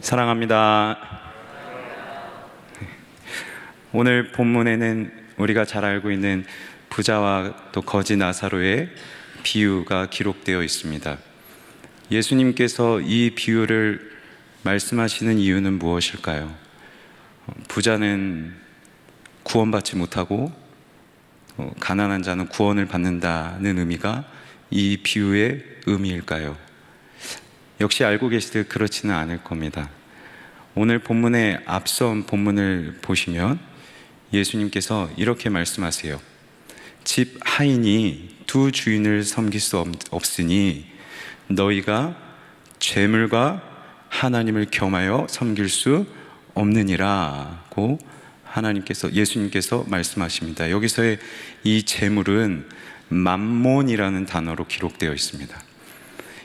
사랑합니다. 오늘 본문에는 우리가 잘 알고 있는 부자와 또 거지 나사로의 비유가 기록되어 있습니다. 예수님께서 이 비유를 말씀하시는 이유는 무엇일까요? 부자는 구원받지 못하고 가난한 자는 구원을 받는다는 의미가 이 비유의 의미일까요? 역시 알고 계시듯 그렇지는 않을 겁니다. 오늘 본문의 앞선 본문을 보시면 예수님께서 이렇게 말씀하세요. 집 하인이 두 주인을 섬길 수 없으니 너희가 재물과 하나님을 겸하여 섬길 수 없느니라고 예수님께서 말씀하십니다. 여기서의 이 재물은 맘몬이라는 단어로 기록되어 있습니다.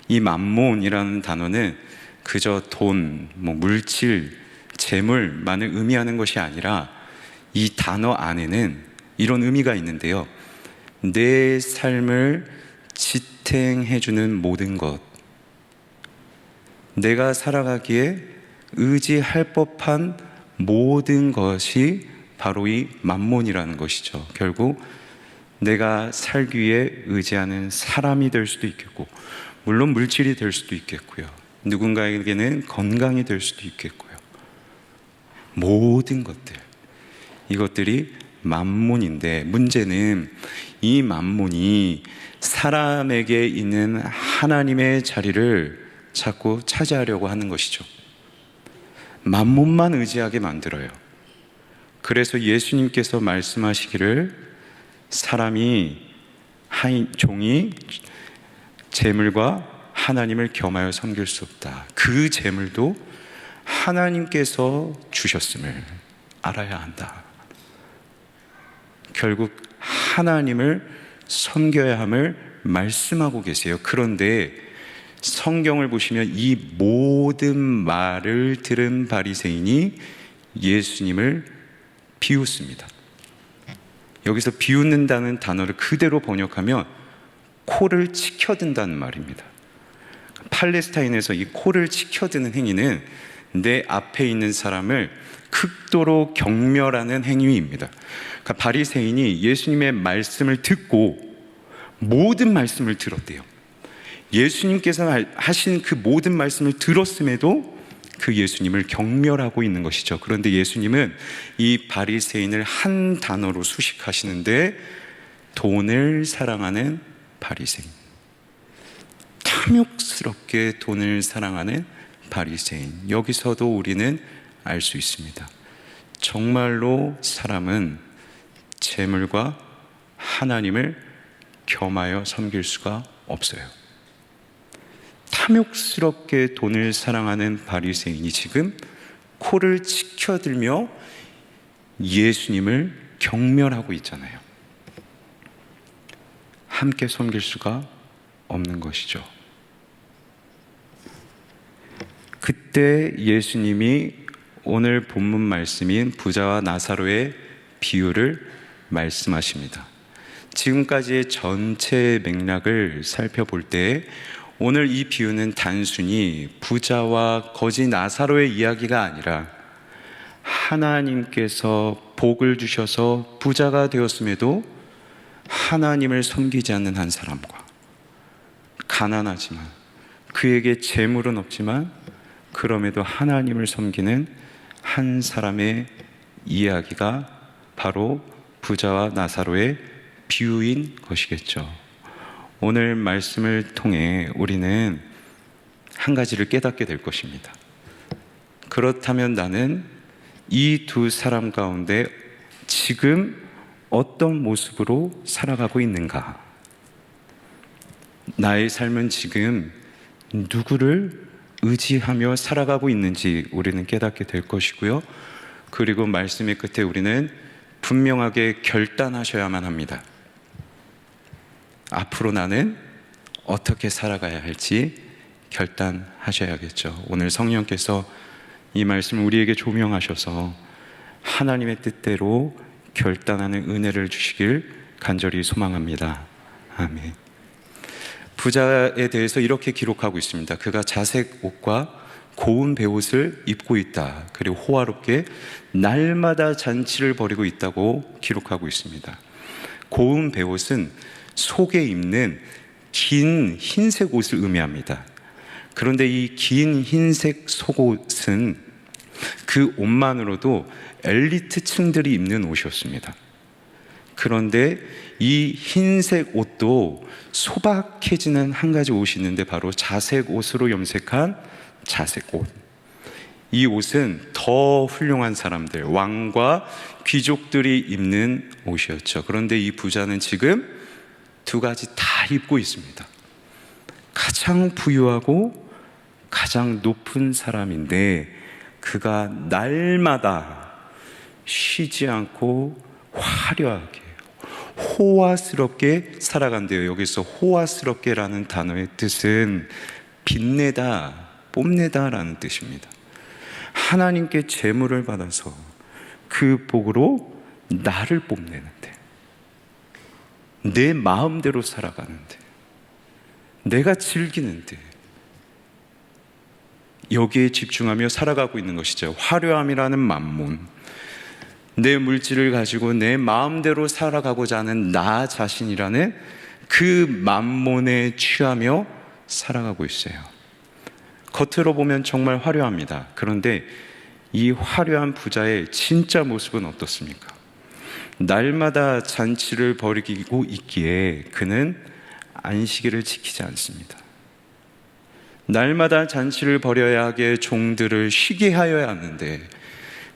이 맘몬이라는 단어는 그저 돈, 물질, 재물만을 의미하는 것이 아니라 이 단어 안에는 이런 의미가 있는데요. 내 삶을 지탱해주는 모든 것, 내가 살아가기에 의지할 법한 모든 것이 바로 이 맘몬이라는 것이죠. 결국 내가 살기 위해 의지하는 사람이 될 수도 있겠고, 물론 물질이 될 수도 있겠고요. 누군가에게는 건강이 될 수도 있겠고요. 모든 것들, 이것들이 맘몬인데, 문제는 이 맘몬이 사람에게 있는 하나님의 자리를 자꾸 차지하려고 하는 것이죠. 맘몬만 의지하게 만들어요. 그래서 예수님께서 말씀하시기를 종이 재물과 하나님을 겸하여 섬길 수 없다. 그 재물도 하나님께서 주셨음을 알아야 한다. 결국 하나님을 섬겨야 함을 말씀하고 계세요. 그런데 성경을 보시면 이 모든 말을 들은 바리새인이 예수님을 비웃습니다. 여기서 비웃는다는 단어를 그대로 번역하면 코를 치켜든다는 말입니다. 팔레스타인에서 이 코를 치켜드는 행위는 내 앞에 있는 사람을 극도로 경멸하는 행위입니다. 그러니까 바리새인이 예수님의 말씀을 듣고 모든 말씀을 들었대요. 예수님께서 하신 그 모든 말씀을 들었음에도 그 예수님을 경멸하고 있는 것이죠. 그런데 예수님은 이 바리새인을 한 단어로 수식하시는데, 돈을 사랑하는 바리새인, 탐욕스럽게 돈을 사랑하는 바리새인. 여기서도 우리는 알 수 있습니다. 정말로 사람은 재물과 하나님을 겸하여 섬길 수가 없어요. 탐욕스럽게 돈을 사랑하는 바리새인이 지금 코를 치켜들며 예수님을 경멸하고 있잖아요. 함께 섬길 수가 없는 것이죠. 그때 예수님이 오늘 본문 말씀인 부자와 나사로의 비유를 말씀하십니다. 지금까지의 전체 맥락을 살펴볼 때 오늘 이 비유는 단순히 부자와 거지 나사로의 이야기가 아니라 하나님께서 복을 주셔서 부자가 되었음에도 하나님을 섬기지 않는 한 사람과, 가난하지만 그에게 재물은 없지만 그럼에도 하나님을 섬기는 한 사람의 이야기가 바로 부자와 나사로의 비유인 것이겠죠. 오늘 말씀을 통해 우리는 한 가지를 깨닫게 될 것입니다. 그렇다면 나는 이 두 사람 가운데 지금 어떤 모습으로 살아가고 있는가? 나의 삶은 지금 누구를 의지하며 살아가고 있는지 우리는 깨닫게 될 것이고요. 그리고 말씀의 끝에 우리는 분명하게 결단하셔야만 합니다. 앞으로 나는 어떻게 살아가야 할지 결단하셔야겠죠. 오늘 성령께서 이 말씀을 우리에게 조명하셔서 하나님의 뜻대로 결단하는 은혜를 주시길 간절히 소망합니다. 아멘. 부자에 대해서 이렇게 기록하고 있습니다. 그가 자색 옷과 고운 베옷을 입고 있다. 그리고 호화롭게 날마다 잔치를 벌이고 있다고 기록하고 있습니다. 고운 베옷은 속에 입는 긴 흰색 옷을 의미합니다. 그런데 이 긴 흰색 속옷은 그 옷만으로도 엘리트 층들이 입는 옷이었습니다. 그런데 이 흰색 옷도 소박해지는 한 가지 옷이 있는데 바로 자색 옷으로 염색한 자색 옷. 이 옷은 더 훌륭한 사람들, 왕과 귀족들이 입는 옷이었죠. 그런데 이 부자는 지금 두 가지 다 입고 있습니다. 가장 부유하고 가장 높은 사람인데 그가 날마다 쉬지 않고 화려하게 호화스럽게 살아간대요. 여기서 호화스럽게라는 단어의 뜻은 빛내다, 뽐내다라는 뜻입니다. 하나님께 제물을 받아서 그 복으로 나를 뽐내는데, 내 마음대로 살아가는데, 내가 즐기는데, 여기에 집중하며 살아가고 있는 것이죠. 화려함이라는 만몬, 내 물질을 가지고 내 마음대로 살아가고자 하는 나 자신이라는 그 만몬에 취하며 살아가고 있어요. 겉으로 보면 정말 화려합니다. 그런데 이 화려한 부자의 진짜 모습은 어떻습니까? 날마다 잔치를 벌이고 있기에 그는 안식일을 지키지 않습니다. 날마다 잔치를 벌여야 하게 종들을 쉬게 하여야 하는데,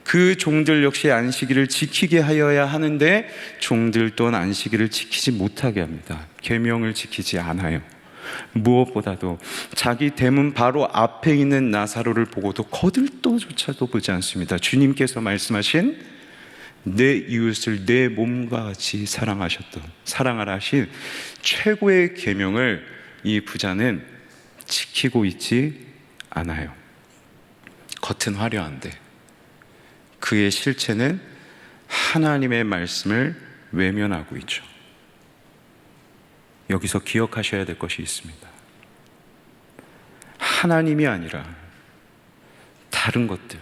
그 종들 역시 안식일을 지키게 하여야 하는데 종들 또한 안식일을 지키지 못하게 합니다. 계명을 지키지 않아요. 무엇보다도 자기 대문 바로 앞에 있는 나사로를 보고도 거들떠조차도 보지 않습니다. 주님께서 말씀하신 내 이웃을 내 몸과 같이 사랑하라 하신 최고의 계명을 이 부자는 지키고 있지 않아요. 겉은 화려한데 그의 실체는 하나님의 말씀을 외면하고 있죠. 여기서 기억하셔야 될 것이 있습니다. 하나님이 아니라 다른 것들,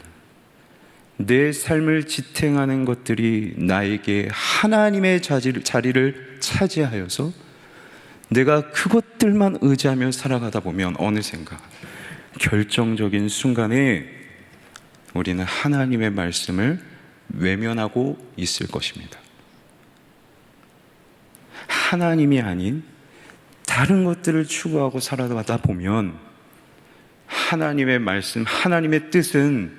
내 삶을 지탱하는 것들이 나에게 하나님의 자리를 차지하여서 내가 그것들만 의지하며 살아가다 보면 어느샌가 결정적인 순간에 우리는 하나님의 말씀을 외면하고 있을 것입니다. 하나님이 아닌 다른 것들을 추구하고 살아가다 보면 하나님의 말씀, 하나님의 뜻은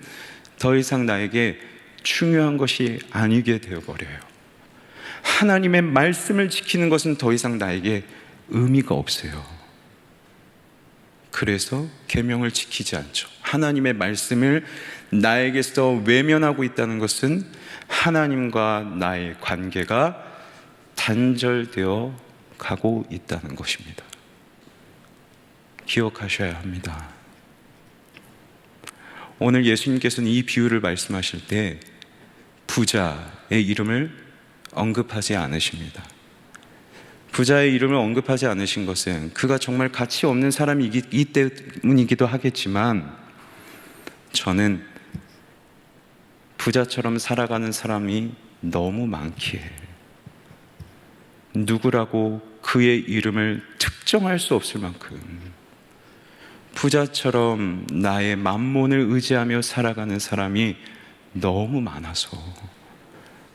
더 이상 나에게 중요한 것이 아니게 되어버려요. 하나님의 말씀을 지키는 것은 더 이상 나에게 의미가 없어요. 그래서 계명을 지키지 않죠. 하나님의 말씀을 나에게서 외면하고 있다는 것은 하나님과 나의 관계가 단절되어 가고 있다는 것입니다. 기억하셔야 합니다. 오늘 예수님께서는 이 비유를 말씀하실 때 부자의 이름을 언급하지 않으십니다. 부자의 이름을 언급하지 않으신 것은 그가 정말 가치 없는 사람이기 때문이기도 하겠지만, 저는 부자처럼 살아가는 사람이 너무 많기에 누구라고 그의 이름을 특정할 수 없을 만큼 부자처럼 나의 만몬을 의지하며 살아가는 사람이 너무 많아서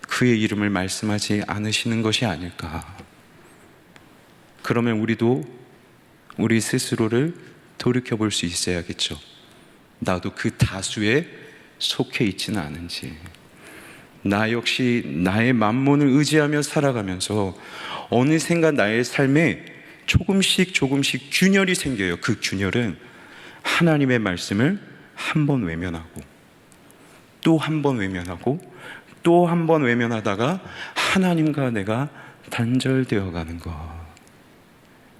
그의 이름을 말씀하지 않으시는 것이 아닐까. 그러면 우리도 우리 스스로를 돌이켜볼 수 있어야겠죠. 나도 그 다수에 속해 있지는 않은지, 나 역시 나의 만몬을 의지하며 살아가면서 어느샌가 나의 삶에 조금씩 균열이 생겨요. 그 균열은 하나님의 말씀을 한 번 외면하고 또 한 번 외면하고 또 한 번 외면하다가 하나님과 내가 단절되어 가는 것,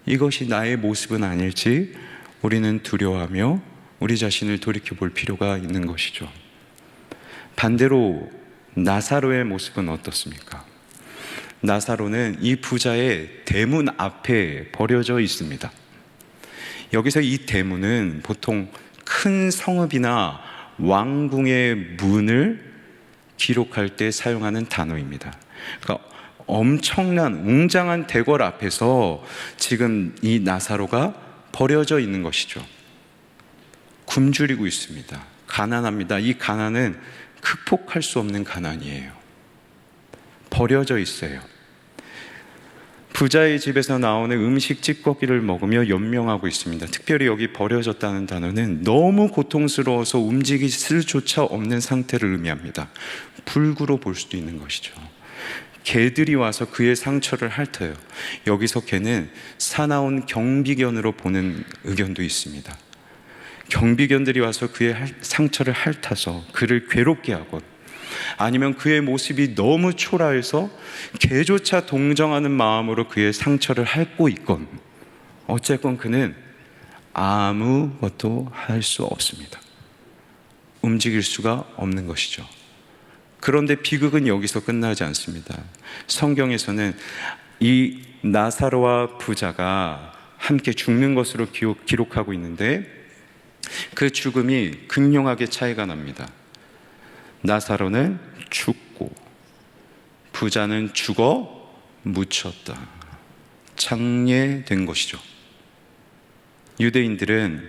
이것이 나의 모습은 아닐지 우리는 두려워하며 우리 자신을 돌이켜볼 필요가 있는 것이죠. 반대로 나사로의 모습은 어떻습니까? 나사로는 이 부자의 대문 앞에 버려져 있습니다. 여기서 이 대문은 보통 큰 성읍이나 왕궁의 문을 기록할 때 사용하는 단어입니다. 그러니까 엄청난 웅장한 대궐 앞에서 지금 이 나사로가 버려져 있는 것이죠. 굶주리고 있습니다. 가난합니다. 이 가난은 극복할 수 없는 가난이에요. 버려져 있어요. 부자의 집에서 나오는 음식 찌꺼기를 먹으며 연명하고 있습니다. 특별히 여기 버려졌다는 단어는 너무 고통스러워서 움직일 수조차 없는 상태를 의미합니다. 불구로 볼 수도 있는 것이죠. 개들이 와서 그의 상처를 핥아요. 여기서 개는 사나운 경비견으로 보는 의견도 있습니다. 경비견들이 와서 그의 상처를 핥아서 그를 괴롭게 하고, 아니면 그의 모습이 너무 초라해서 개조차 동정하는 마음으로 그의 상처를 핥고 있건, 어쨌건 그는 아무것도 할 수 없습니다. 움직일 수가 없는 것이죠. 그런데 비극은 여기서 끝나지 않습니다. 성경에서는 이 나사로와 부자가 함께 죽는 것으로 기록하고 있는데, 그 죽음이 극명하게 차이가 납니다. 나사로는 죽고 부자는 죽어 묻혔다. 장례된 것이죠. 유대인들은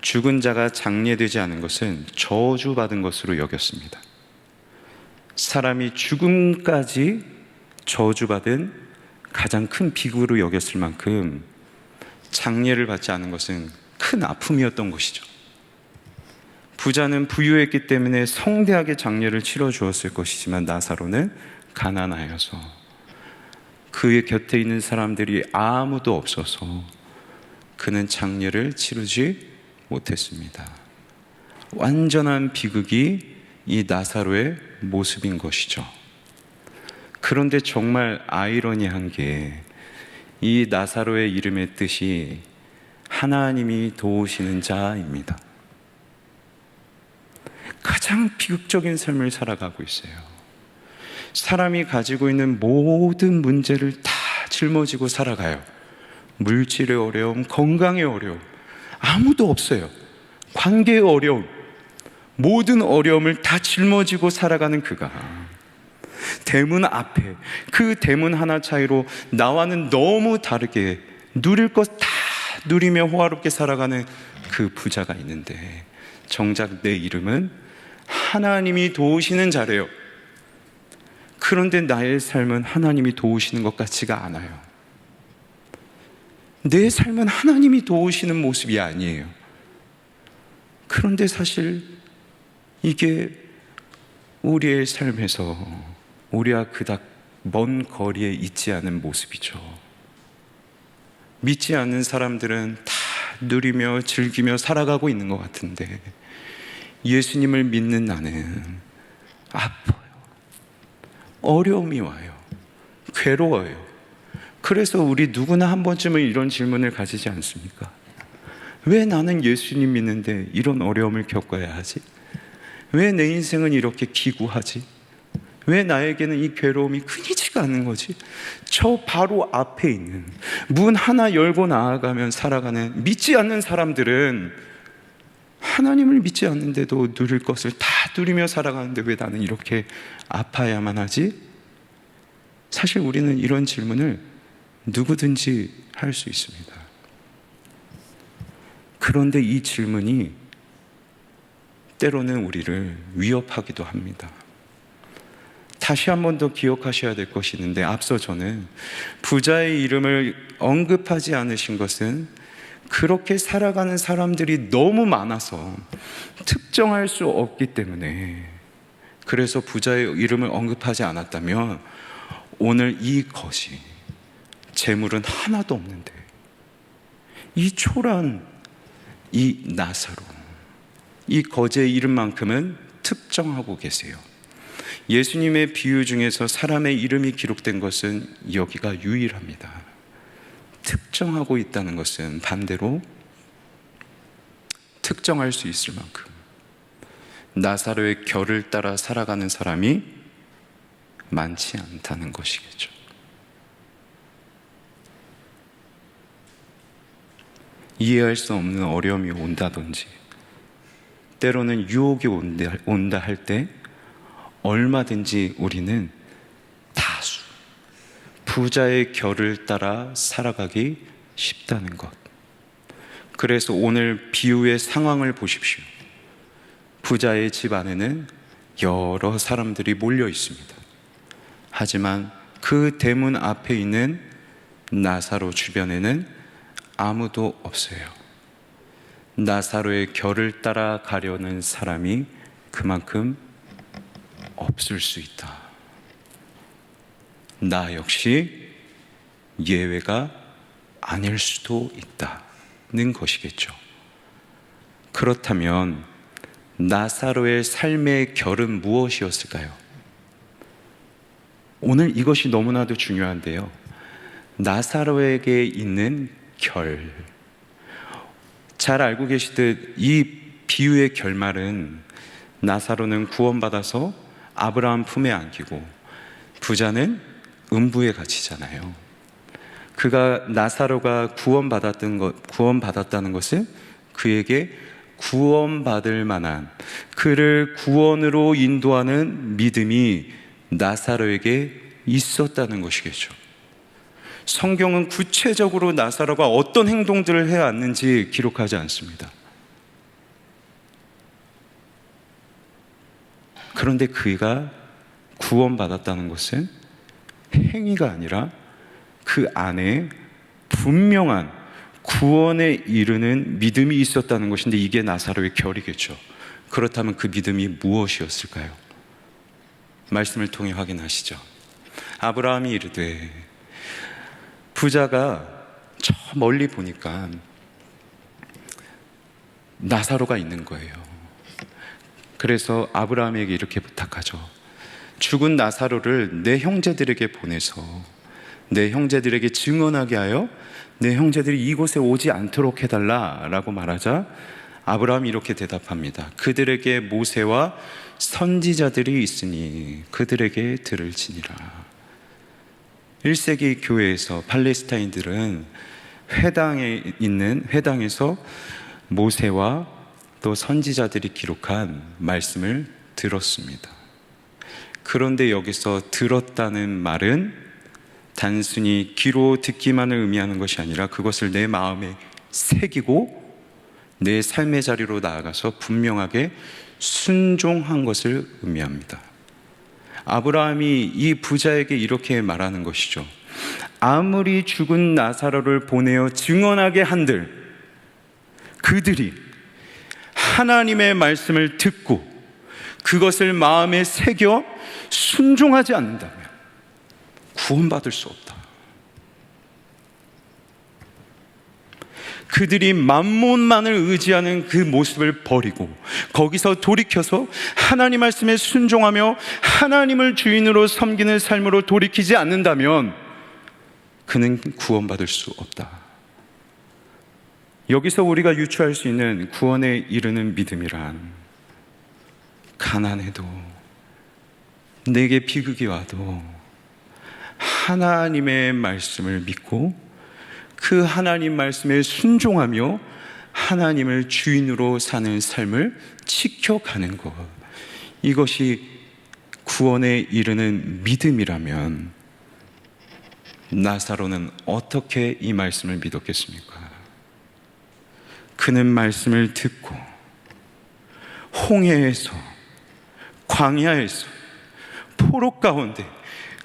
죽은 자가 장례되지 않은 것은 저주받은 것으로 여겼습니다. 사람이 죽음까지 저주받은 가장 큰 비극으로 여겼을 만큼 장례를 받지 않은 것은 큰 아픔이었던 것이죠. 부자는 부유했기 때문에 성대하게 장례를 치러 주었을 것이지만, 나사로는 가난하여서 그의 곁에 있는 사람들이 아무도 없어서 그는 장례를 치르지 못했습니다. 완전한 비극이 이 나사로의 모습인 것이죠. 그런데 정말 아이러니한 게, 이 나사로의 이름의 뜻이 하나님이 도우시는 자입니다. 가장 비극적인 삶을 살아가고 있어요. 사람이 가지고 있는 모든 문제를 다 짊어지고 살아가요. 물질의 어려움, 건강의 어려움, 아무도 없어요. 관계의 어려움, 모든 어려움을 다 짊어지고 살아가는 그가 대문 앞에, 그 대문 하나 차이로 나와는 너무 다르게 누릴 것 다 누리며 호화롭게 살아가는 그 부자가 있는데, 정작 내 이름은 하나님이 도우시는 자래요. 그런데 나의 삶은 하나님이 도우시는 것 같지가 않아요. 내 삶은 하나님이 도우시는 모습이 아니에요. 그런데 사실 이게 우리의 삶에서 우리와 그닥 먼 거리에 있지 않은 모습이죠. 믿지 않는 사람들은 다 누리며 즐기며 살아가고 있는 것 같은데, 예수님을 믿는 나는 아파요. 어려움이 와요. 괴로워요. 그래서 우리 누구나 한 번쯤은 이런 질문을 가지지 않습니까? 왜 나는 예수님 믿는데 이런 어려움을 겪어야 하지? 왜 내 인생은 이렇게 기구하지? 왜 나에게는 이 괴로움이 끊이지가 않는 거지? 저 바로 앞에 있는 문 하나 열고 나아가면 살아가는 믿지 않는 사람들은 하나님을 믿지 않는데도 누릴 것을 다 누리며 살아가는데 왜 나는 이렇게 아파야만 하지? 사실 우리는 이런 질문을 누구든지 할 수 있습니다. 그런데 이 질문이 때로는 우리를 위협하기도 합니다. 다시 한 번 더 기억하셔야 될 것이 있는데, 앞서 저는 부자의 이름을 언급하지 않으신 것은 그렇게 살아가는 사람들이 너무 많아서 특정할 수 없기 때문에, 그래서 부자의 이름을 언급하지 않았다면 오늘 이 것이, 재물은 하나도 없는데 이 초라한 이 나사로, 이 거지의 이름만큼은 특정하고 계세요. 예수님의 비유 중에서 사람의 이름이 기록된 것은 여기가 유일합니다. 특정하고 있다는 것은 반대로 특정할 수 있을 만큼 나사로의 결을 따라 살아가는 사람이 많지 않다는 것이겠죠. 이해할 수 없는 어려움이 온다든지, 때로는 유혹이 온다 할 때 얼마든지 우리는 다수 부자의 결을 따라 살아가기 쉽다는 것. 그래서 오늘 비유의 상황을 보십시오. 부자의 집 안에는 여러 사람들이 몰려 있습니다. 하지만 그 대문 앞에 있는 나사로 주변에는 아무도 없어요. 나사로의 결을 따라 가려는 사람이 그만큼 없을 수 있다. 나 역시 예외가 아닐 수도 있다는 것이겠죠. 그렇다면 나사로의 삶의 결은 무엇이었을까요? 오늘 이것이 너무나도 중요한데요. 나사로에게 있는 결. 잘 알고 계시듯 이 비유의 결말은 나사로는 구원받아서 아브라함 품에 안기고 부자는 음부에 갇히잖아요. 나사로가 구원받았다는 것은 그에게 구원받을 만한, 그를 구원으로 인도하는 믿음이 나사로에게 있었다는 것이겠죠. 성경은 구체적으로 나사로가 어떤 행동들을 해왔는지 기록하지 않습니다. 그런데 그가 구원받았다는 것은 행위가 아니라 그 안에 분명한 구원에 이르는 믿음이 있었다는 것인데, 이게 나사로의 결이겠죠. 그렇다면 그 믿음이 무엇이었을까요? 말씀을 통해 확인하시죠. 아브라함이 이르되, 부자가 저 멀리 보니까 나사로가 있는 거예요. 그래서 아브라함에게 이렇게 부탁하죠. 죽은 나사로를 내 형제들에게 보내서 내 형제들에게 증언하게 하여 내 형제들이 이곳에 오지 않도록 해달라라고 말하자 아브라함이 이렇게 대답합니다. 그들에게 모세와 선지자들이 있으니 그들에게 들을지니라. 1세기 교회에서 팔레스타인들은 회당에서 모세와 또 선지자들이 기록한 말씀을 들었습니다. 그런데 여기서 들었다는 말은 단순히 귀로 듣기만을 의미하는 것이 아니라 그것을 내 마음에 새기고 내 삶의 자리로 나아가서 분명하게 순종한 것을 의미합니다. 아브라함이 이 부자에게 이렇게 말하는 것이죠. 아무리 죽은 나사로를 보내어 증언하게 한들 그들이 하나님의 말씀을 듣고 그것을 마음에 새겨 순종하지 않는다면 구원받을 수 없다. 그들이 만몬만을 의지하는 그 모습을 버리고 거기서 돌이켜서 하나님 말씀에 순종하며 하나님을 주인으로 섬기는 삶으로 돌이키지 않는다면 그는 구원받을 수 없다. 여기서 우리가 유추할 수 있는 구원에 이르는 믿음이란, 가난해도 내게 비극이 와도 하나님의 말씀을 믿고 그 하나님 말씀에 순종하며 하나님을 주인으로 사는 삶을 지켜가는 것, 이것이 구원에 이르는 믿음이라면 나사로는 어떻게 이 말씀을 믿었겠습니까? 그는 말씀을 듣고 홍해에서, 광야에서, 포로 가운데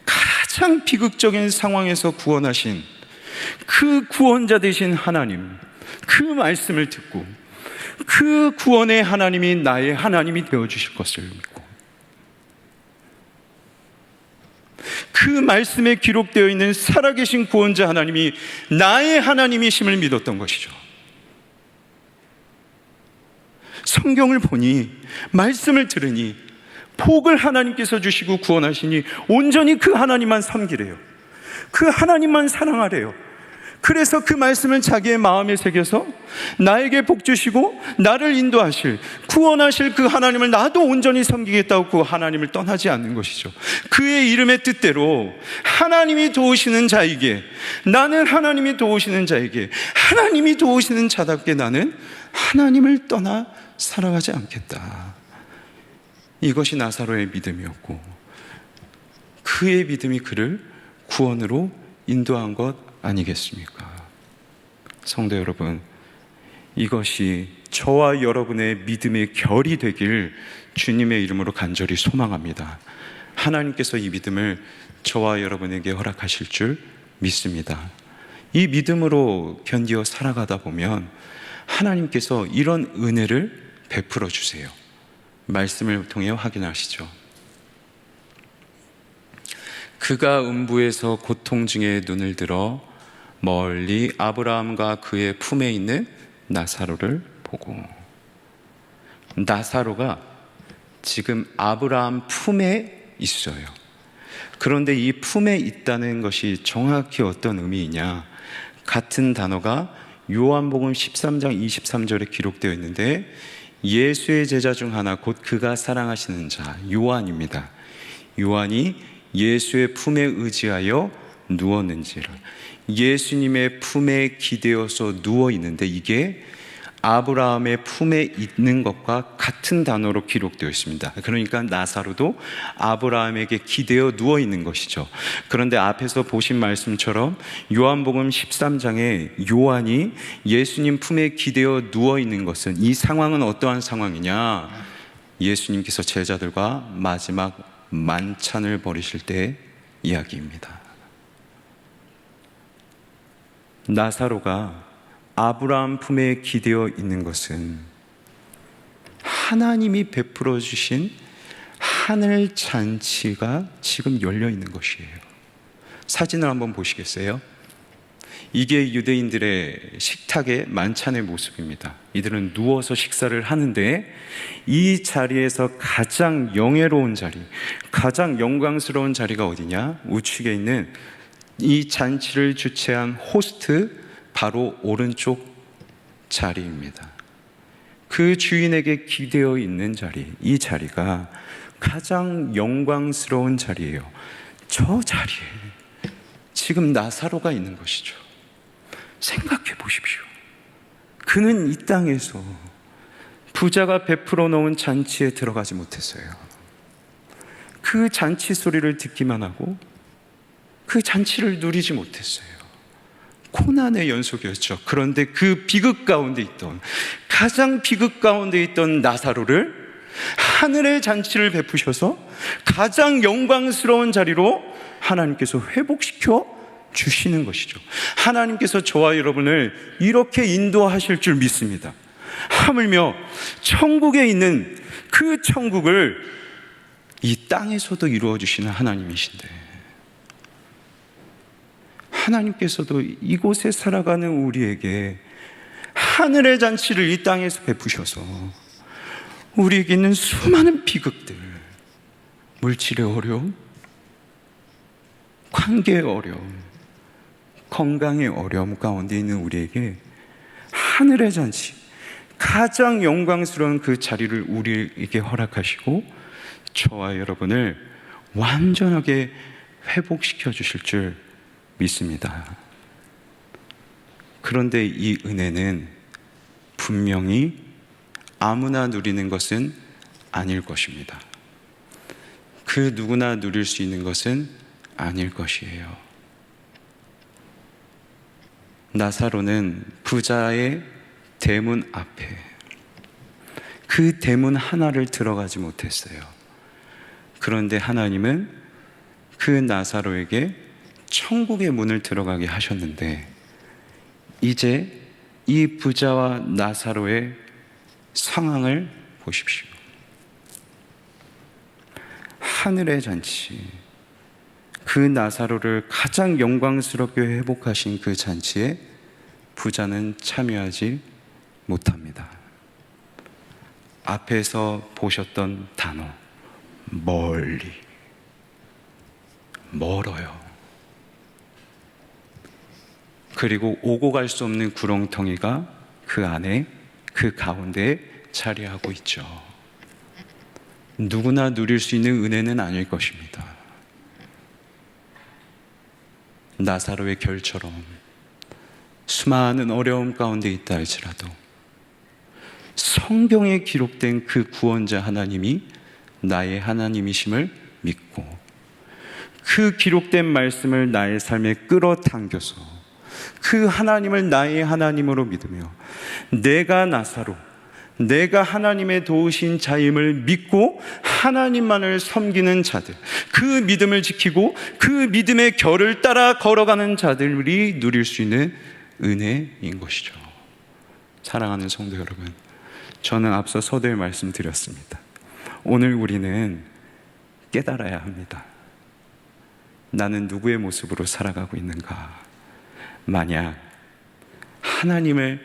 가장 비극적인 상황에서 구원하신 그 구원자 되신 하나님, 그 말씀을 듣고 그 구원의 하나님이 나의 하나님이 되어주실 것을 믿고 그 말씀에 기록되어 있는 살아계신 구원자 하나님이 나의 하나님이심을 믿었던 것이죠. 성경을 보니, 말씀을 들으니 복을 하나님께서 주시고 구원하시니 온전히 그 하나님만 섬기래요. 그 하나님만 사랑하래요. 그래서 그 말씀을 자기의 마음에 새겨서 나에게 복 주시고 나를 인도하실, 구원하실 그 하나님을 나도 온전히 섬기겠다고 그 하나님을 떠나지 않는 것이죠. 그의 이름의 뜻대로 하나님이 도우시는 자에게, 나는 하나님이 도우시는 자에게, 하나님이 도우시는 자답게 나는 하나님을 떠나 살아가지 않겠다. 이것이 나사로의 믿음이었고, 그의 믿음이 그를 구원으로 인도한 것 아니겠습니까? 성도 여러분, 이것이 저와 여러분의 믿음의 결이 되길 주님의 이름으로 간절히 소망합니다. 하나님께서 이 믿음을 저와 여러분에게 허락하실 줄 믿습니다. 이 믿음으로 견디어 살아가다 보면 하나님께서 이런 은혜를 베풀어 주세요. 말씀을 통해 확인하시죠. 그가 음부에서 고통 중에 눈을 들어 멀리 아브라함과 그의 품에 있는 나사로를 보고, 나사로가 지금 아브라함 품에 있어요. 그런데 이 품에 있다는 것이 정확히 어떤 의미이냐? 같은 단어가 요한복음 13장 23절에 기록되어 있는데, 예수의 제자 중 하나 곧 그가 사랑하시는 자 요한입니다. 요한이 예수의 품에 의지하여 누웠는지라. 예수님의 품에 기대어서 누워 있는데, 이게 아브라함의 품에 있는 것과 같은 단어로 기록되어 있습니다. 그러니까 나사로도 아브라함에게 기대어 누워 있는 것이죠. 그런데 앞에서 보신 말씀처럼 요한복음 13장에 요한이 예수님 품에 기대어 누워 있는 것은, 이 상황은 어떠한 상황이냐? 예수님께서 제자들과 마지막 만찬을 벌이실 때 이야기입니다. 나사로가 아브라함 품에 기대어 있는 것은 하나님이 베풀어 주신 하늘 잔치가 지금 열려 있는 것이에요. 사진을 한번 보시겠어요? 이게 유대인들의 식탁의 만찬의 모습입니다. 이들은 누워서 식사를 하는데, 이 자리에서 가장 영예로운 자리, 가장 영광스러운 자리가 어디냐? 우측에 있는 이 잔치를 주최한 호스트 바로 오른쪽 자리입니다. 그 주인에게 기대어 있는 자리, 이 자리가 가장 영광스러운 자리예요. 저 자리에 지금 나사로가 있는 것이죠. 생각해 보십시오. 그는 이 땅에서 부자가 베풀어 놓은 잔치에 들어가지 못했어요. 그 잔치 소리를 듣기만 하고 그 잔치를 누리지 못했어요. 고난의 연속이었죠. 그런데 그 비극 가운데 있던, 가장 비극 가운데 있던 나사로를 하늘의 잔치를 베푸셔서 가장 영광스러운 자리로 하나님께서 회복시켜 주시는 것이죠. 하나님께서 저와 여러분을 이렇게 인도하실 줄 믿습니다. 하물며 천국에 있는 그 천국을 이 땅에서도 이루어 주시는 하나님이신데, 하나님께서도 이곳에 살아가는 우리에게 하늘의 잔치를 이 땅에서 베푸셔서 우리에게 있는 수많은 비극들, 물질의 어려움, 관계의 어려움, 건강의 어려움 가운데 있는 우리에게 하늘의 잔치, 가장 영광스러운 그 자리를 우리에게 허락하시고 저와 여러분을 완전하게 회복시켜 주실 줄 믿습니다. 그런데 이 은혜는 분명히 아무나 누리는 것은 아닐 것입니다. 그 누구나 누릴 수 있는 것은 아닐 것이에요. 나사로는 부자의 대문 앞에, 그 대문 하나를 들어가지 못했어요. 그런데 하나님은 그 나사로에게 천국의 문을 들어가게 하셨는데, 이제 이 부자와 나사로의 상황을 보십시오. 하늘의 잔치, 그 나사로를 가장 영광스럽게 회복하신 그 잔치에 부자는 참여하지 못합니다. 앞에서 보셨던 단어, 멀리, 멀어요. 그리고 오고 갈 수 없는 구렁텅이가 그 안에, 그 가운데에 자리하고 있죠. 누구나 누릴 수 있는 은혜는 아닐 것입니다. 나사로의 결처럼 수많은 어려움 가운데 있다 할지라도 성경에 기록된 그 구원자 하나님이 나의 하나님이심을 믿고 그 기록된 말씀을 나의 삶에 끌어당겨서 그 하나님을 나의 하나님으로 믿으며 내가 나사로, 내가 하나님의 도우신 자임을 믿고 하나님만을 섬기는 자들, 그 믿음을 지키고 그 믿음의 결을 따라 걸어가는 자들이 누릴 수 있는 은혜인 것이죠. 사랑하는 성도 여러분, 저는 앞서 서두에 말씀드렸습니다. 오늘 우리는 깨달아야 합니다. 나는 누구의 모습으로 살아가고 있는가? 만약 하나님을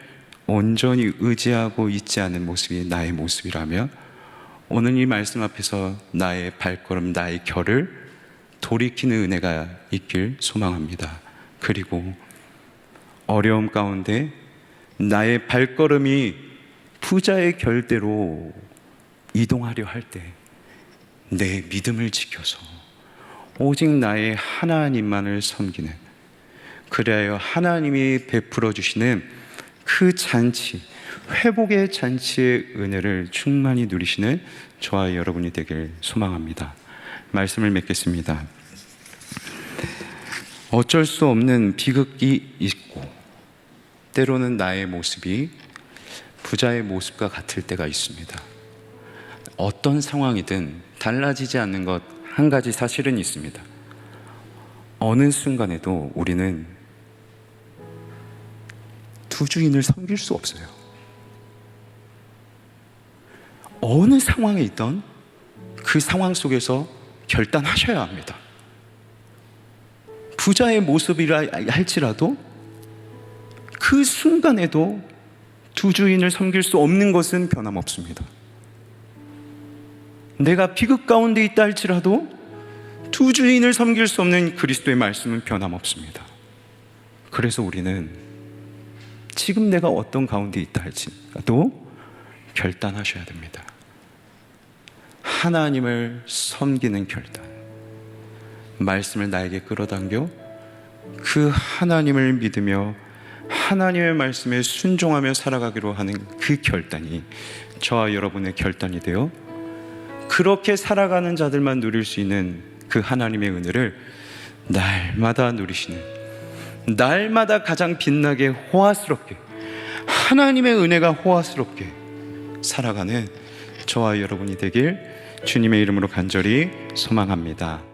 온전히 의지하고 있지 않은 모습이 나의 모습이라면 오늘 이 말씀 앞에서 나의 발걸음, 나의 결을 돌이키는 은혜가 있길 소망합니다. 그리고 어려움 가운데 나의 발걸음이 부자의 결대로 이동하려 할 때 내 믿음을 지켜서 오직 나의 하나님만을 섬기는, 그리하여 하나님이 베풀어 주시는 그 잔치, 회복의 잔치의 은혜를 충만히 누리시는 저와 여러분이 되길 소망합니다. 말씀을 맺겠습니다. 어쩔 수 없는 비극이 있고 때로는 나의 모습이 부자의 모습과 같을 때가 있습니다. 어떤 상황이든 달라지지 않는 것 한 가지 사실은 있습니다. 어느 순간에도 우리는 두 주인을 섬길 수 없어요. 어느 상황에 있던 그 상황 속에서 결단하셔야 합니다. 부자의 모습이라 할지라도 그 순간에도 두 주인을 섬길 수 없는 것은 변함없습니다. 내가 비극 가운데 있다 할지라도 두 주인을 섬길 수 없는 그리스도의 말씀은 변함없습니다. 그래서 우리는 지금 내가 어떤 가운데 있다 할지라도 결단하셔야 됩니다. 하나님을 섬기는 결단, 말씀을 나에게 끌어당겨 그 하나님을 믿으며 하나님의 말씀에 순종하며 살아가기로 하는 그 결단이 저와 여러분의 결단이 되어 그렇게 살아가는 자들만 누릴 수 있는 그 하나님의 은혜를 날마다 누리시는, 날마다 가장 빛나게 호화스럽게 하나님의 은혜가 호화스럽게 살아가는 저와 여러분이 되길 주님의 이름으로 간절히 소망합니다.